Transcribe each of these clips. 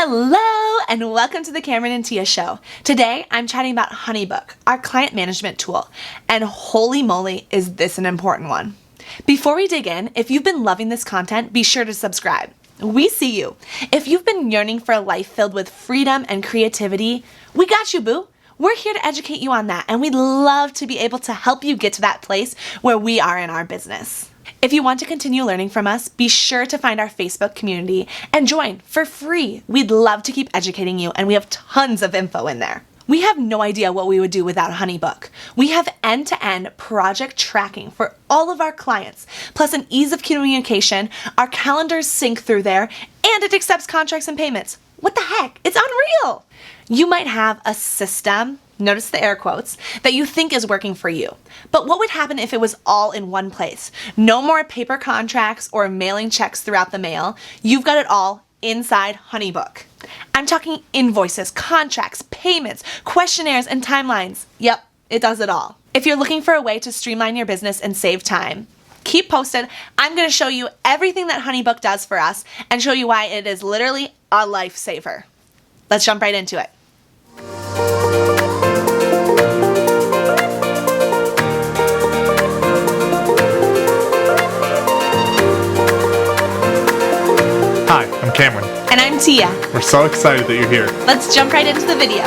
Hello and welcome to the Cameron and Tia Show. Today I'm chatting about HoneyBook, our client management tool, and holy moly is this an important one. Before we dig in, if you've been loving this content, be sure to subscribe. We see you. If you've been yearning for a life filled with freedom and creativity, we got you, boo. We're here to educate you on that, and we'd love to be able to help you get to that place where we are in our business. If you want to continue learning from us, be sure to find our Facebook community and join for free. We'd love to keep educating you, and we have tons of info in there. We have no idea what we would do without HoneyBook. We have end-to-end project tracking for all of our clients, plus an ease of communication. Our calendars sync through there, and it accepts contracts and payments. What the heck? It's unreal! You might have a system, notice the air quotes, that you think is working for you. But what would happen if it was all in one place? No more paper contracts or mailing checks throughout the mail. You've got it all inside HoneyBook. I'm talking invoices, contracts, payments, questionnaires, and timelines. Yep, it does it all. If you're looking for a way to streamline your business and save time, keep posted. I'm going to show you everything that HoneyBook does for us and show you why it is literally a lifesaver. Let's jump right into it. Hi, I'm Cameron. And I'm Tia. We're so excited that you're here. Let's jump right into the video.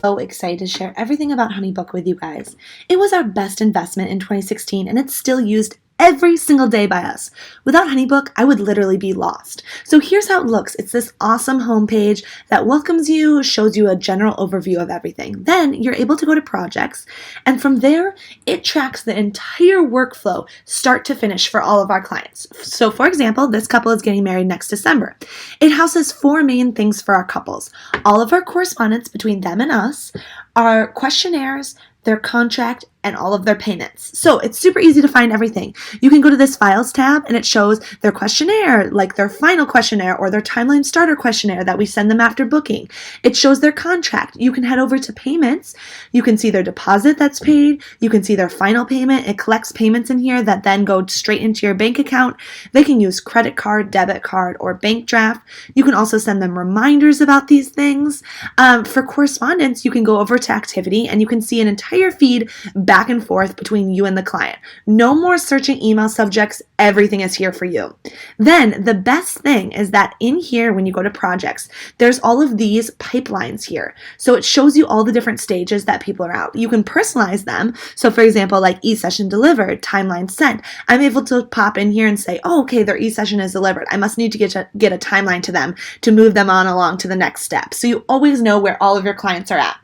So excited to share everything about HoneyBook with you guys. It was our best investment in 2016 and it's still used every single day by us. Without HoneyBook, I would literally be lost. So here's how it looks. It's this awesome homepage that welcomes you, shows you a general overview of everything. Then you're able to go to projects, and from there, it tracks the entire workflow, start to finish for all of our clients. So for example, this couple is getting married next December. It houses 4 main things for our couples. All of our correspondence between them and us, our questionnaires, their contract, and all of their payments. So it's super easy to find everything. You can go to this files tab and it shows their questionnaire, like their final questionnaire or their timeline starter questionnaire that we send them after booking. It shows their contract. You can head over to payments. You can see their deposit that's paid. You can see their final payment. It collects payments in here that then go straight into your bank account. They can use credit card, debit card, or bank draft. You can also send them reminders about these things. For correspondence, you can go over to activity and you can see an entire feed back and forth between you and the client. No more searching email subjects. Everything is here for you. Then the best thing is that in here, when you go to projects, there's all of these pipelines here. So it shows you all the different stages that people are out. You can personalize them. So for example, like e-session delivered, timeline sent. I'm able to pop in here and say, oh, okay, their e-session is delivered. I must need to get a timeline to them to move them on along to the next step. So you always know where all of your clients are at.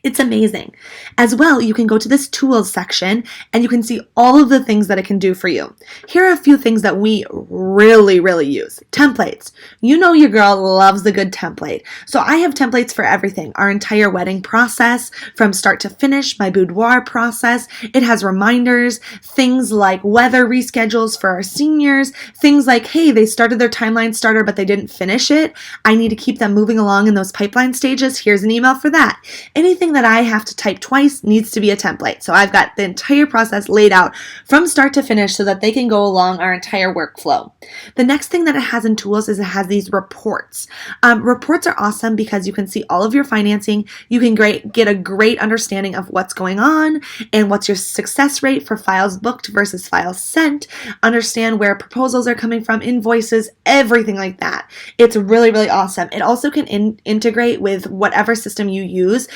It's amazing. As well, you can go to this tools section and you can see all of the things that it can do for you. Here are a few things that we really use. Templates. You know your girl loves the good template. So I have templates for everything. Our entire wedding process from start to finish, my boudoir process. It has reminders, things like weather reschedules for our seniors, things like, hey, they started their timeline starter but they didn't finish it. I need to keep them moving along in those pipeline stages. Here's an email for that. Anything that I have to type twice needs to be a template. So I've got the entire process laid out from start to finish so that they can go along our entire workflow. The next thing that it has in tools is it has these reports. Reports are awesome because you can see all of your financing. You can get a great understanding of what's going on and what's your success rate for files booked versus files sent. Understand where proposals are coming from, invoices, everything like that. It's really awesome. It also can integrate with whatever system you use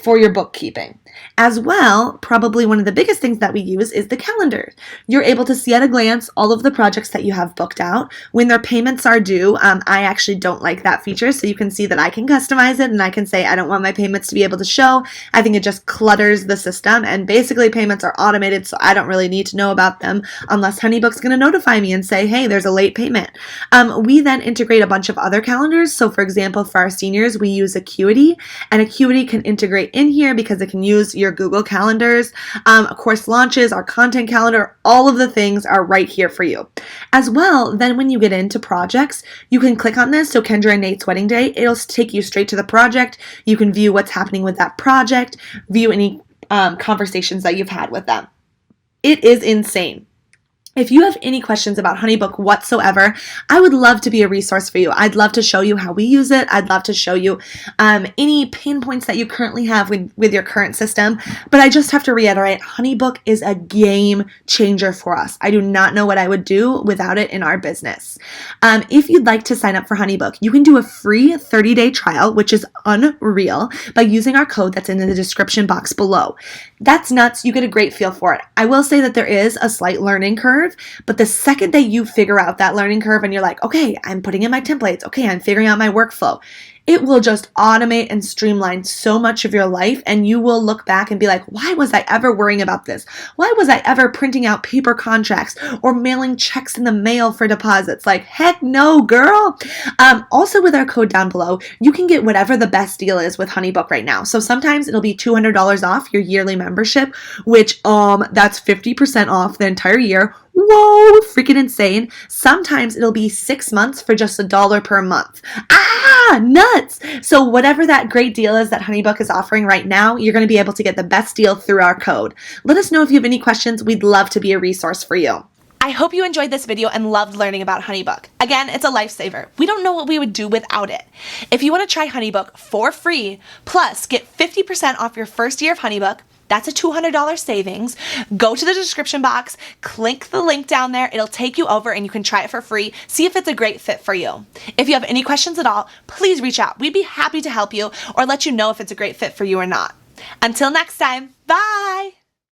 for your bookkeeping. As well, probably one of the biggest things that we use is the calendar. You're able to see at a glance all of the projects that you have booked out. When their payments are due, I actually don't like that feature, so you can see that I can customize it and I can say I don't want my payments to be able to show. I think it just clutters the system, and basically payments are automated, so I don't really need to know about them unless HoneyBook's going to notify me and say, hey, there's a late payment. We then integrate a bunch of other calendars. So for example, for our seniors, we use Acuity, and Acuity can integrate in here because it can use your Google calendars, course launches, our content calendar, all of the things are right here for you. As well, then when you get into projects, you can click on this. So Kendra and Nate's wedding day, it'll take you straight to the project. You can view what's happening with that project, view any conversations that you've had with them. It is insane. If you have any questions about HoneyBook whatsoever, I would love to be a resource for you. I'd love to show you how we use it. I'd love to show you any pain points that you currently have with your current system. But I just have to reiterate, HoneyBook is a game changer for us. I do not know what I would do without it in our business. If you'd like to sign up for HoneyBook, you can do a free 30-day trial, which is unreal, by using our code that's in the description box below. That's nuts. You get a great feel for it. I will say that there is a slight learning curve, but the second that you figure out that learning curve and you're like, okay, I'm putting in my templates, okay, I'm figuring out my workflow, it will just automate and streamline so much of your life, and you will look back and be like, why was I ever worrying about this? Why was I ever printing out paper contracts or mailing checks in the mail for deposits? Like, heck no, girl. Also, with our code down below, you can get whatever the best deal is with HoneyBook right now. So sometimes it'll be $200 off your yearly membership, which that's 50% off the entire year. Whoa, freaking insane. Sometimes it'll be 6 months for just $1 per month. Nuts. So whatever that great deal is that HoneyBook is offering right now, you're going to be able to get the best deal through our code. Let us know if you have any questions. We'd love to be a resource for you. I hope you enjoyed this video and loved learning about HoneyBook. Again, it's a lifesaver. We don't know what we would do without it. If you want to try HoneyBook for free, plus get 50% off your first year of HoneyBook, that's a $200 savings. Go to the description box, click the link down there. It'll take you over and you can try it for free. See if it's a great fit for you. If you have any questions at all, please reach out. We'd be happy to help you or let you know if it's a great fit for you or not. Until next time, bye!